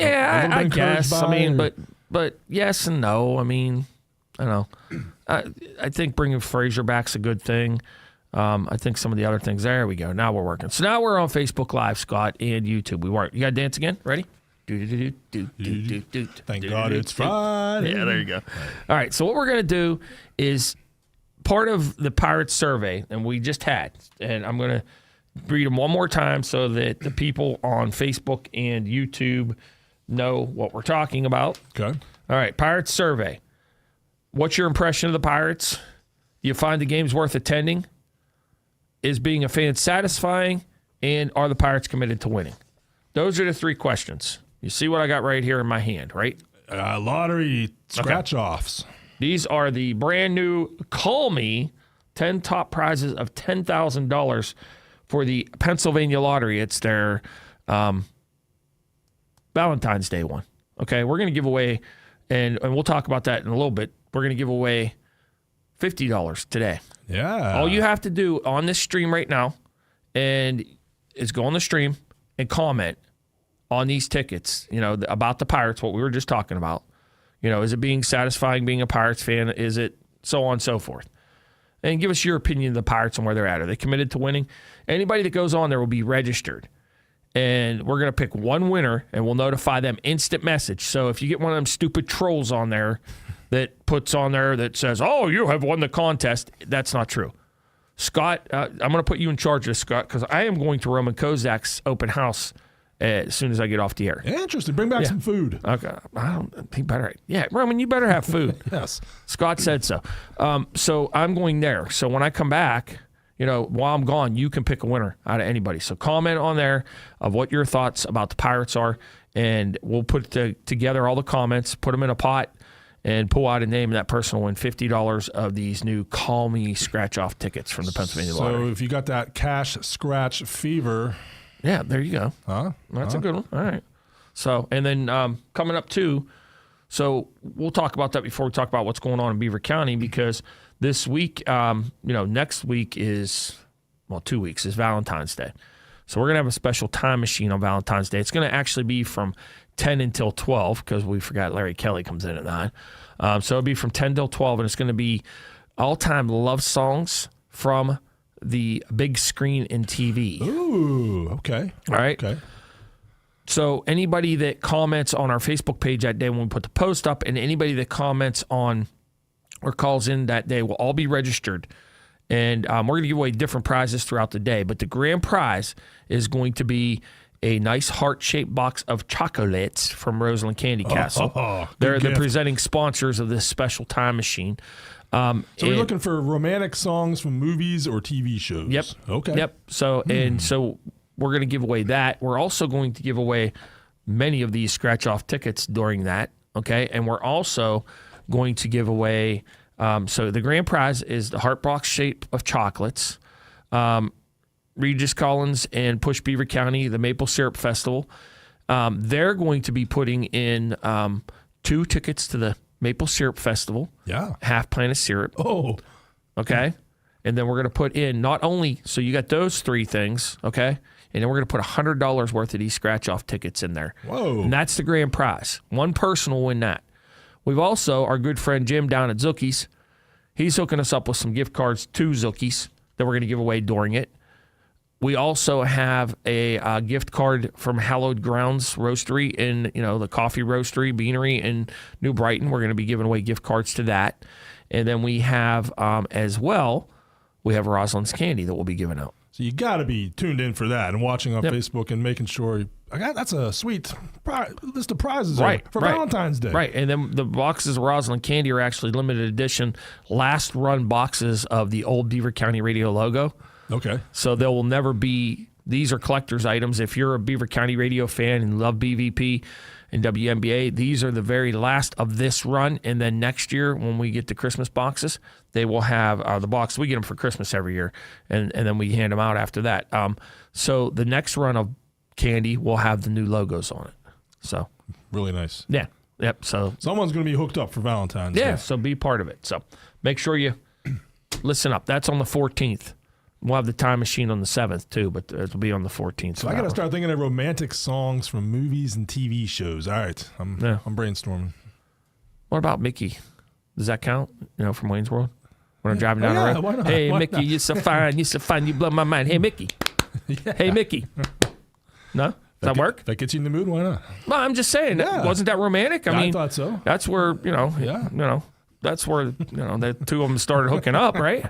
Yeah, I guess. By, I mean, but yes and no. I mean, I don't know. I think bringing Frazier back's a good thing. I think some of the other things. There we go. Now we're working. So now we're on Facebook Live, Scott, and YouTube. We work. You got to dance again? Ready? Thank God it's Friday. Yeah, there you go. All right. So what we're gonna do is part of the Pirates survey, and we just had, and I'm gonna read them one more time so that the people on Facebook and YouTube know what we're talking about. Okay. All right, Pirates survey. What's your impression of the Pirates? Do you find the games worth attending? Is being a fan satisfying? And are the Pirates committed to winning? Those are the three questions. You see what I got right here in my hand, right? Lottery scratch-offs. These are the brand new Call Me 10 top prizes of $10,000 for the Pennsylvania Lottery. It's their Valentine's Day one. Okay, we're going to give away, and we'll talk about that in a little bit. We're going to give away $50 today. Yeah. All you have to do on this stream right now is go on the stream and comment on these tickets, about the Pirates, what we were just talking about. Is it being satisfying being a Pirates fan? Is it so on and so forth? And give us your opinion of the Pirates and where they're at. Are they committed to winning? Anybody that goes on there will be registered. And we're going to pick one winner, and we'll notify them instant message. So if you get one of them stupid trolls on there that puts on there that says, oh, you have won the contest, that's not true. Scott, I'm going to put you in charge of this, Scott, because I am going to Roman Kozak's open house as soon as I get off the air. Interesting. Bring back some food. Okay. He better. Yeah, Roman, you better have food. Yes. Scott said so. So I'm going there. So when I come back, while I'm gone, you can pick a winner out of anybody. So comment on there of what your thoughts about the Pirates are, and we'll put together all the comments, put them in a pot, and pull out a name. That person will win $50 of these new Call Me scratch-off tickets from the Pennsylvania Lottery. So if you got that cash scratch fever. Yeah, there you go. That's a good one. All right. So, and then coming up too, so we'll talk about that before we talk about what's going on in Beaver County, because this week, next week is, 2 weeks is Valentine's Day. So we're going to have a special time machine on Valentine's Day. It's going to actually be from 10 until 12 because we forgot Larry Kelly comes in at 9. So it'll be from 10 till 12, and it's going to be all-time love songs from the big screen and TV. Ooh, okay. All right. Okay. So anybody that comments on our Facebook page that day when we put the post up, and anybody that comments on or calls in that day will all be registered. And we're going to give away different prizes throughout the day. But the grand prize is going to be a nice heart-shaped box of chocolates from Roseland Candy Castle. They're the presenting sponsors of this special time machine. So we're looking for romantic songs from movies or TV shows. Yep. Okay. Yep. So so we're going to give away that. We're also going to give away many of these scratch-off tickets during that. Okay. And we're also going to give away. So the grand prize is the heart box shape of chocolates. Regis Collins and Push Beaver County, the Maple Syrup Festival. They're going to be putting in 2 tickets to the Maple Syrup Festival. Yeah. Half pint of syrup. Oh. Okay. And then we're going to put in not only, so you got those 3 things, okay? And then we're going to put $100 worth of these scratch-off tickets in there. Whoa. And that's the grand prize. One person will win that. We've also, our good friend Jim down at Zookie's, he's hooking us up with some gift cards to Zookie's that we're going to give away during it. We also have a gift card from Hallowed Grounds Roastery in, the coffee roastery, beanery in New Brighton. We're going to be giving away gift cards to that. And then we have, as well, we have Rosalind's Candy that we'll be giving out. So you got to be tuned in for that and watching on Facebook and making sure. That's a sweet list of prizes for Valentine's Day. Right. And then the boxes of Rosalind Candy are actually limited edition, last run boxes of the old Beaver County Radio logo. Okay. So there will never be, these are collector's items. If you're a Beaver County radio fan and love BVP and WNBA, these are the very last of this run. And then next year, when we get the Christmas boxes, they will have the box. We get them for Christmas every year, and then we hand them out after that. So the next run of candy will have the new logos on it. So really nice. Yeah. Yep. So someone's going to be hooked up for Valentine's Day. Yeah. So be part of it. So make sure you listen up. That's on the 14th. we'll have the time machine on the 7th too, but it'll be on the 14th. So I got to start thinking of romantic songs from movies and TV shows. All right, I'm brainstorming. What about Mickey? Does that count? From Wayne's World? When I'm driving down the road. Why not? Hey, Why Mickey, not? you're so fine, you blow my mind. Hey, Mickey. Yeah. Hey, Mickey. No? Does that work? If that gets you in the mood, why not? Well, I'm just saying. Yeah. Wasn't that romantic? I mean, I thought so. That's where, that's where, the two of them started hooking up, right?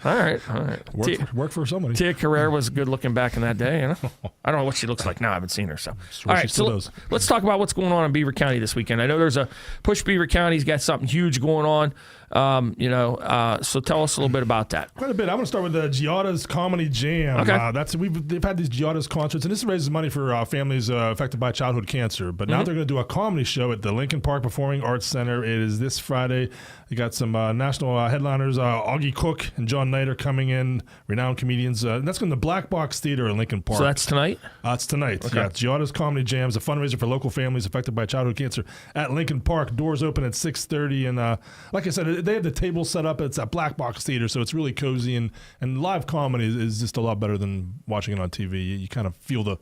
Right. All right. Worked for somebody. Tia Carrere was good looking back in that day. I don't know what she looks like now. I haven't seen her. So, Sure, all right. So let's talk about what's going on in Beaver County this weekend. I know there's a Push Beaver County's got something huge going on. So tell us a little bit about that. Quite a bit. I'm going to start with the Giada's Comedy Jam. Okay. They've had these Giada's concerts, and this raises money for families affected by childhood cancer. But now they're going to do a comedy show at the Lincoln Park Performing Arts Center. It is this Friday. They got some national headliners. Augie Cook and John Knight are coming in, renowned comedians. And that's going to the Black Box Theater in Lincoln Park. So that's tonight? It's tonight. Okay. Yeah, Giada's Comedy Jam is a fundraiser for local families affected by childhood cancer at Lincoln Park. Doors open at 6:30. And like I said, they have the table set up. It's at Black Box Theater, so it's really cozy. And live comedy is just a lot better than watching it on TV. You kind of feel the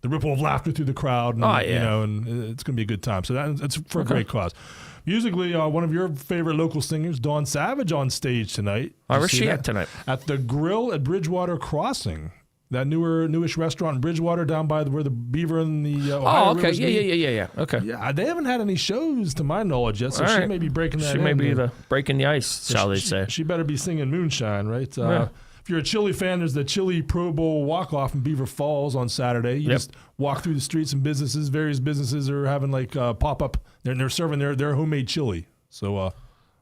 ripple of laughter through the crowd. And, and it's going to be a good time. So it's for a great cause. Musically, one of your favorite local singers, Dawn Savage, on stage tonight. Where's she at tonight? At the Grill at Bridgewater Crossing. That newish restaurant in Bridgewater down by where the Beaver and the Ohio Rivers meet. Yeah. Okay. Yeah, they haven't had any shows to my knowledge yet, so All she right. may be breaking that She may be breaking the ice, shall they say. She better be singing Moonshine, right? Yeah. If you're a Chili fan, there's the Chili Pro Bowl walk-off in Beaver Falls on Saturday. You just walk through the streets and businesses. Various businesses are having like pop-up. They're serving their homemade chili. So,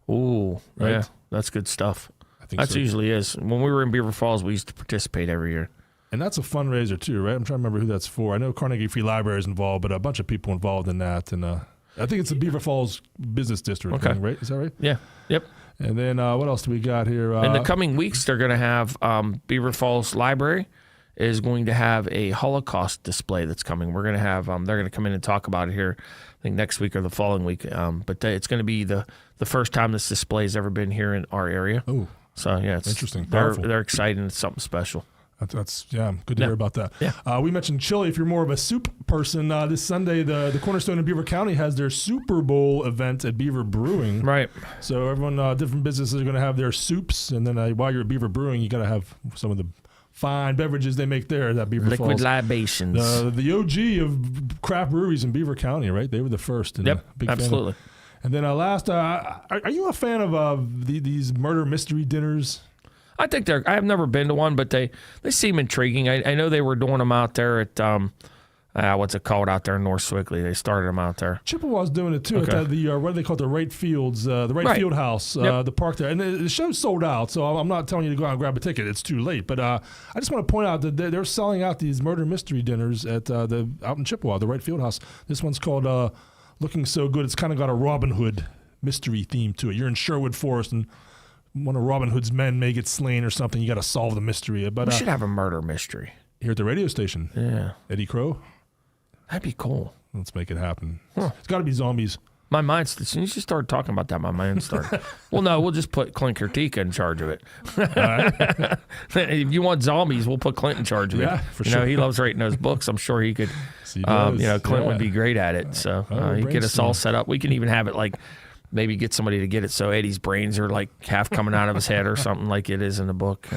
ooh, right? Yeah, that's good stuff. I think that so. usually is. When we were in Beaver Falls, we used to participate every year. And that's a fundraiser too, right? I'm trying to remember who that's for. I know Carnegie Free Library is involved, but a bunch of people involved in that. And I think it's the Beaver Falls Business District thing, right? Is that right? Yeah. Yep. And then what else do we got here? In the coming weeks, they're going to have Beaver Falls Library is going to have a Holocaust display that's coming. We're going to have they're going to come in and talk about it here, I think next week or the following week. But it's going to be the first time this display has ever been here in our area. Oh, so yeah, it's interesting. They're excited. It's something special. That's good to hear about that. Yeah. We mentioned chili. If you're more of a soup person, this Sunday the Cornerstone in Beaver County has their Super Bowl event at Beaver Brewing. Right. So everyone, different businesses are going to have their soups, and then while you're at Beaver Brewing, you got to have some of the fine beverages they make there at Beaver Falls. Liquid libations. The OG of craft breweries in Beaver County, right? They were the first. And big absolutely. Fan and then last, are you a fan of these murder mystery dinners? I think I have never been to one, but they seem intriguing. I know they were doing them out there at what's it called out there in North Sewickley. They started them out there. Chippewa's doing it too. Okay. At the what do they call it? The Wright Fields, the Wright Field House, the park there, and the show's sold out. So I'm not telling you to go out and grab a ticket; it's too late. But I just want to point out that they're selling out these murder mystery dinners at out in Chippewa, the Wright Field House. This one's called "Looking So Good." It's kind of got a Robin Hood mystery theme to it. You're in Sherwood Forest and one of Robin Hood's men may get slain or something. You got to solve the mystery. But we should have a murder mystery here at the radio station. Yeah, Eddie Crow. That'd be cool. Let's make it happen. Huh. It's got to be zombies. My mind's as soon as you start talking about that, my mind started. Well, no, we'll just put Clint Kurtika in charge of it. Right. If you want zombies, we'll put Clint in charge of it. Yeah, for sure. He loves writing those books. I'm sure he could. Clint would be great at it. So he'd get us all set up. We can even have it like. Maybe get somebody to get it so Eddie's brains are like half coming out of his head or something like it is in the book.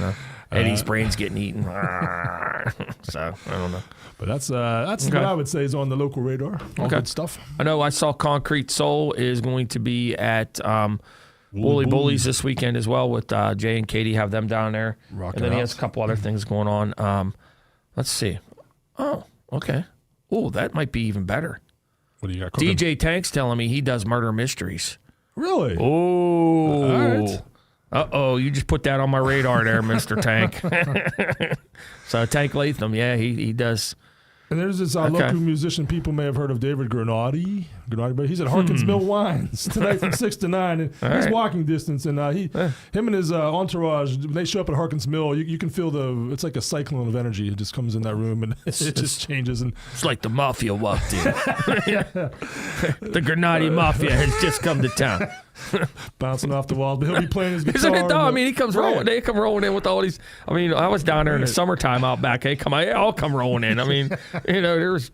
Eddie's brains getting eaten. So I don't know. But that's what I would say is on the local radar. All good stuff. I know I saw Concrete Soul is going to be at Woolly Bullies this weekend as well with Jay and Katie have them down there. Rocking and then out. he has a couple other things going on. Let's see. Oh, okay. Oh, that might be even better. What do you got cooking? DJ Tank's telling me he does murder mysteries. Really? Oh. All right. Uh-oh, you just put that on my radar there, Mr. Tank. So Tank Latham, yeah, he does. And there's this local musician people may have heard of, David Granati, but he's at Harkins Mill Wines tonight from 6 to 9. And he's walking distance, and him and his entourage, when they show up at Harkins Mill, you can feel it's like a cyclone of energy. It just comes in that room, and it just changes. And it's like the mafia walked in. The Granati Mafia has just come to town. bouncing off the walls. But he'll be playing his guitar. Isn't it though? I mean, he comes Right. rolling. They come rolling in with all these. I mean, I was down there in the summertime out back. They all come rolling in. I mean, there's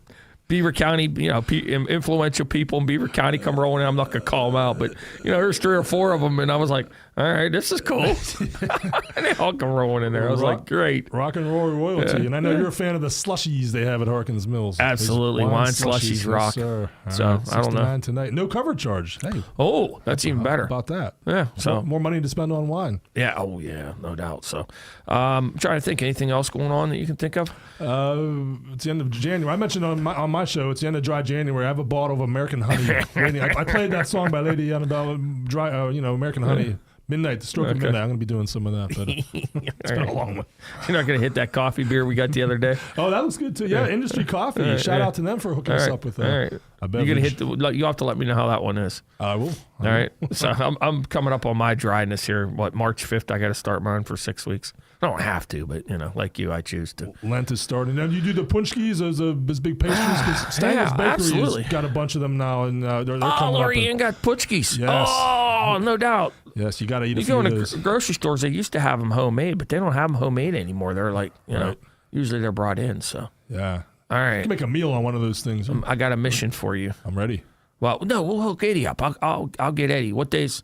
Beaver County, influential people in Beaver County come rolling in. I'm not gonna call them out, but there's 3 or 4 of them, and I was like, all right, this is cool. And they all come rolling in there. I was like, great. Rock and roll royalty. Yeah. And I know you're a fan of the slushies they have at Harkins Mills. Absolutely. Wine slushies rock. Sir. So, I don't know. Tonight. No cover charge. Hey. Oh, that's even better. How about that? Yeah. So more money to spend on wine. Yeah. Oh, yeah. No doubt. So, I'm trying to think. Anything else going on that you can think of? It's the end of January. I mentioned on my show, it's the end of dry January. I have a bottle of American Honey. I played that song by Lady Annabelle, American Honey. Midnight, the stroke of midnight. I'm going to be doing some of that, but it's been a long one. You're not going to hit that coffee beer we got the other day? Oh, that looks good too. Yeah, Industry Coffee. Shout out to them for hooking us up with a beverage. You're going to you have to let me know how that one is. I will. All right. So I'm coming up on my dryness here. March 5th, I got to start mine for 6 weeks. I don't have to, but like you, I choose to. Lent is starting. Now you do the punchkis, those big pastries. Stangles Bakery has got a bunch of them now, and they're coming up. Lori Ann got punchkis. Yes. Oh, no doubt. Yes, you got to eat a you few go of into those. grocery stores, they used to have them homemade, but they don't have them homemade anymore. They're like, Right. usually they're brought in. So Yeah. all right, You can make a meal on one of those things. I got a mission for you. I'm ready. Well, no, we'll hook Eddie up. I'll get Eddie. What day's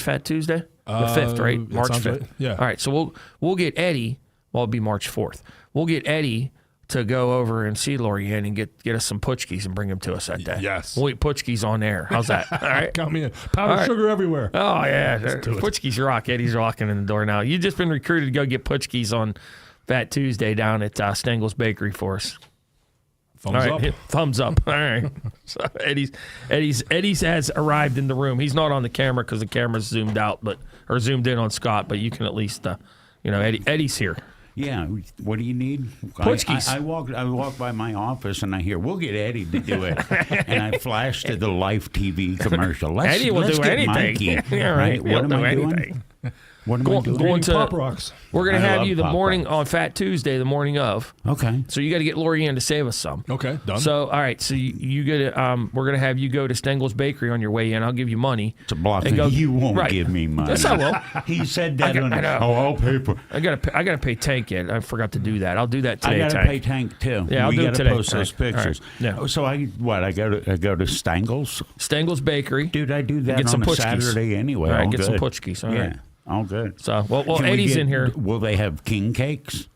Fat Tuesday? The 5th, right? It March sounds 5th. right. Yeah. All right, so we'll get Eddie. Well, it'll be March 4th. We'll get Eddie to go over and see Lori Ann and get us some Putchkis and bring them to us that day. Yes. We'll eat Putchkis on air. How's that? All right. Count me in. Powdered sugar everywhere. Oh, yeah. do it. Putchkis rock. Eddie's rocking in the door now. You've just been recruited to go get Putchkis on Fat Tuesday down at Stengels Bakery for us. Thumbs up. Thumbs up. All right. So Eddie's has arrived in the room. He's not on the camera because the camera's zoomed in on Scott, but you can at least, Eddie's here. Yeah, what do you need? Putchkis. I walk by my office and I hear, we'll get Eddie to do it. And I flash to the Life TV commercial. Eddie will let's do get anything. Mikey, Yeah, right. What am I doing? Anything. What am I doing? Going to Pop Rocks. We're going to I have love you the Pop morning Rocks. on Fat Tuesday, the morning of. Okay. So you got to get Lori Ann to save us some. Okay, done. So all right, so you get we're going to have you go to Stengels Bakery on your way in. I'll give you money. It's a block. And go- You won't right. give me money. Yes, I will. He said that I know. I'll pay for. I gotta pay Tank yet. I forgot to do that. I'll do that today. I gotta Tank. pay Tank too. Yeah, I'll we do it gotta today. post All those right. All right. pictures. Yeah. So I go to Stangles. Stengels Bakery. Dude, I do that Get some on a Putchkis. Saturday anyway. All right, All get good. some Putchkis. All yeah, right. all good. So well, Can we Eddie's get- in here. Will they have king cakes?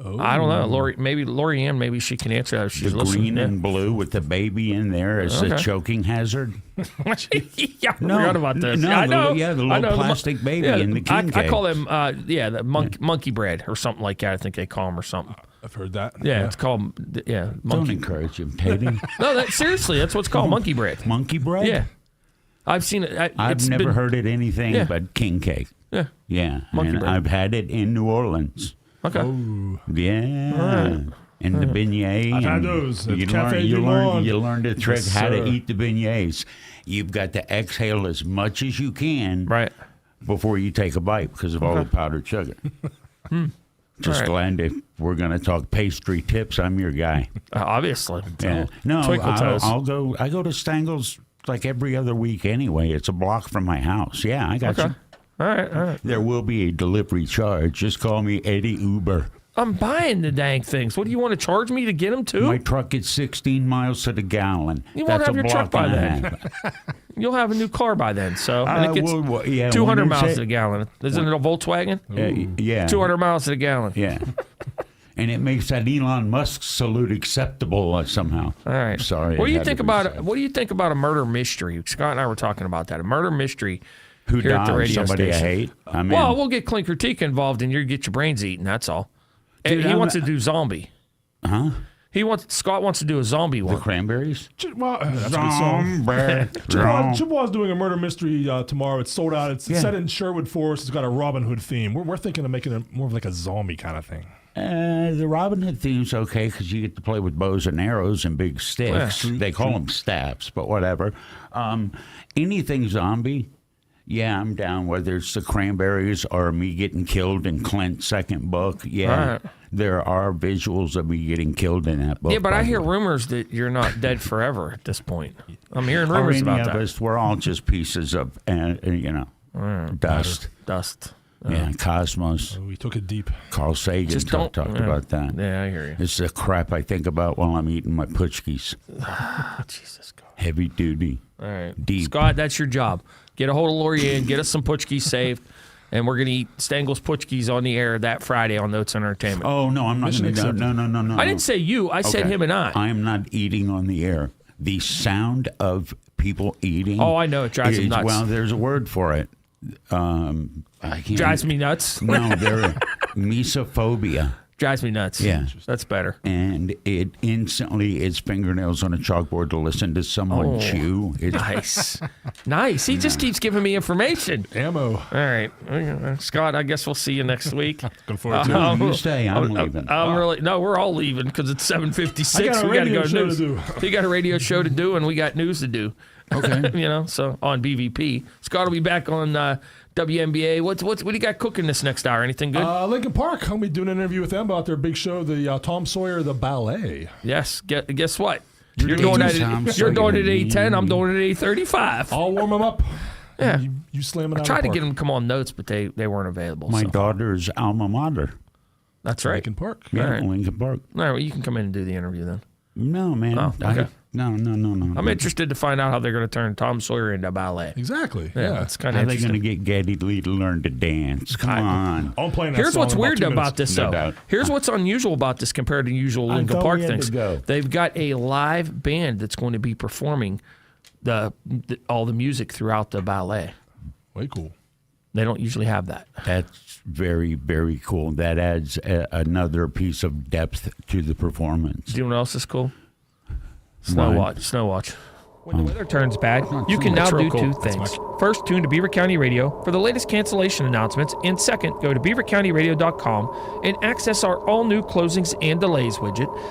I don't know. Lori Ann, maybe she can answer that if she's The listening. green and blue with the baby in there as a choking hazard. Yeah, I forgot about this. No, I know. the little plastic baby in the king I cake. call them, the monkey bread or something like that. I think they call them or something. I've heard that. Yeah, it's called Don't monkey. encourage him, Teddy. No, seriously, that's what's called monkey bread. Monkey bread? Yeah, I've seen it. I've never heard it anything but king cake. Yeah. Yeah, Monkey and bread. I've had it in New Orleans. Okay. Yeah. right. And the beignet. I've had and those at You Cafe learn, du Monde. you learn the trick Yes, how to sir. eat the beignets. You've got to exhale as much as you can Right. before you take a bite because of all the powdered sugar. Just All right. glad if we're going to talk pastry tips, I'm your guy. Obviously. Yeah. No, Twinkle toes. I go to Stangles like every other week anyway. It's a block from my house. Yeah, I got Okay. you. All right. There will be a delivery charge. Just call me Eddie Uber. I'm buying the dang things. What do you want to charge me to get them to? My truck is 16 miles to the gallon. You won't That's have a your truck block by and a then. half. You'll have a new car by then. So and it gets yeah, 200 when miles it's to the gallon. Isn't it a Volkswagen? yeah. 200 miles to the gallon. Yeah. And it makes that Elon Musk salute acceptable somehow. All right. Sorry. What do it you had to think be about said. What do you think about a murder mystery? Scott and I were talking about that. A murder mystery. Who here at the died? radio Somebody station. I hate? I mean, Well, we'll get Clinker Teak involved, and you get your brains eaten. That's all. Dude, He wants to do zombie. huh? Scott wants to do a zombie The one. Cranberries? Well, that's a good song. Zombie. Chippewa's doing a murder mystery tomorrow. It's sold out. It's set in Sherwood Forest. It's got a Robin Hood theme. We're thinking of making it more of like a zombie kind of thing. The Robin Hood theme's okay because you get to play with bows and arrows and big sticks. Yeah. They call them staffs, but whatever. Anything zombie, Yeah, I'm down. Whether it's the Cranberries or me getting killed in Clint's second book, Right. there are visuals of me getting killed in that book. Yeah, but I hear probably. rumors that you're not dead forever at this point. I'm hearing Or rumors any about of that. us, we're all just pieces of, dust. Dust. Yeah, Cosmos. We took it deep. Carl Sagan Just don't talked about that. Yeah, I hear you. It's the crap I think about while I'm eating my Putschkis. Jesus God. Heavy duty. All right. Deep. Scott, that's your job. Get a hold of Laurier, get us some Putschkis saved, and we're going to eat Stengel's Putschkis on the air that Friday on Notes Entertainment. Oh, no, I'm not Mission going to. accepted. No. I didn't say you. I said Okay. him and I. I am not eating on the air. The sound of people eating. Oh, I know. It drives him nuts. Well, there's a word for it. I can't. Drives me nuts. No, they're mesophobia. Drives me nuts. Yeah. That's better. And it instantly is fingernails on a chalkboard to listen to someone chew. It's Nice. Nice. He just keeps giving me information. Ammo. All right. Scott, I guess we'll see you next week. Looking forward to it. You stay, I'm leaving. No, we're all leaving because it's 7:56. I got a We got to radio go show news. to do. You got a radio show to do, and we got news to do. Okay. So on BVP. Scott will be back on WNBA. What do you got cooking this next hour? Anything good? Lincoln Park. I'm going to be doing an interview with them about their big show, the Tom Sawyer, the ballet. Yes. Guess what? You're doing doing it. Tom You're doing it at Sawyer. 8:10. I'm doing it at 8:35. I'll warm them up. Yeah. You slam it I out tried of to the get park. them to come on Notes, but they weren't available. My so. daughter's alma mater. That's right. Lincoln Park. Yeah, All right. Lincoln Park. All right. Well, you can come in and do the interview then. No, man. Oh, okay. No. I'm interested to find out how they're going to turn Tom Sawyer into ballet. Exactly. Yeah, Yeah. that's kind How of are they going interesting. to get Geddy Lee to learn to dance? Come on. I'm playing that Here's song what's in weird 2 about minutes. this, No though. doubt. Here's what's unusual about this compared to usual Lincoln thought Park we had things. to go. They've got a live band that's going to be performing all the music throughout the ballet. Way cool. They don't usually have that. That's very, very cool. That adds another piece of depth to the performance. Do you know what else is cool? Snow watch. When the weather turns bad, you can now That's real do cool. two That's things. First, tune to Beaver County Radio for the latest cancellation announcements. And second, go to beavercountyradio.com and access our all-new closings and delays widget.